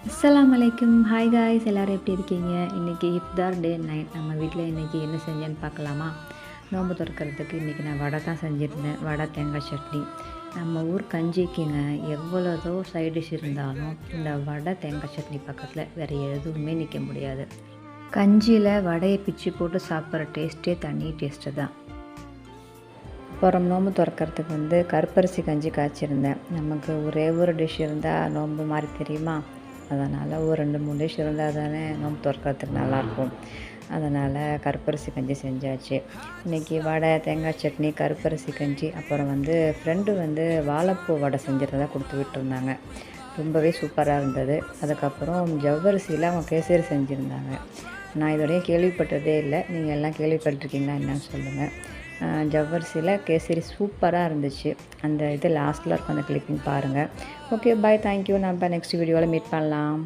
அஸ்ஸலாமு அலைக்கும். Hi guys, எல்லோரும் எப்படி இருக்கீங்க? இன்றைக்கி இஃப்தார் டே 9. நம்ம வீட்டில் இன்றைக்கி என்ன செஞ்சேன்னு பார்க்கலாமா? நோன்பு திறக்கிறதுக்கு இன்றைக்கி நான் வடை தான் செஞ்சுருந்தேன். வடை, தேங்காய் சட்னி. நம்ம ஊர் கஞ்சிக்குங்க எவ்வளோதோ சைட் டிஷ் இருந்தாலும் இந்த வடை, தேங்காய் சட்னி பக்கத்தில் வேறு எதுவுமே நிற்க முடியாது. கஞ்சியில் வடையை பிச்சு போட்டு சாப்பிட்ற டேஸ்ட்டே தனி டேஸ்ட்டு தான். அப்புறம் நோன்பு திறக்கிறதுக்கு கருப்பரிசி கஞ்சி காய்ச்சிருந்தேன். நமக்கு ஒரே ஒரு டிஷ் இருந்தால் நோன்பு மாதிரி தெரியுமா? அதனால் ஒரு 2-3 டிஷ் இருந்தால் தானே நோன்பு திறக்கிறதுக்கு நல்லாயிருக்கும். அதனால் கருப்பரிசி கஞ்சி செஞ்சாச்சு. இன்றைக்கி வடை, தேங்காய் சட்னி, கருப்பரிசி கஞ்சி. அப்புறம் ஃப்ரெண்டு வாழைப்பூ வடை செஞ்சுருந்தா கொடுத்து விட்டுருந்தாங்க. ரொம்பவே சூப்பராக இருந்தது. அதுக்கப்புறம் ஜவ்வரிசியில் அவங்க கேசரி செஞ்சுருந்தாங்க. நான் இதோடய கேள்விப்பட்டதே இல்லை. நீங்கள் எல்லாம் கேள்விப்பட்டிருக்கீங்களா என்னன்னு சொல்லுங்கள். ஜவ்வரிசியில் கேசரி சூப்பராக இருந்துச்சு. அந்த இது லாஸ்ட்டில் இருக்கும், அந்த கிளிப்பிங் பாருங்கள். ஓகே, பாய், தேங்க்யூ. நம்ம நெக்ஸ்ட் வீடியோவில் மீட் பண்ணலாம்.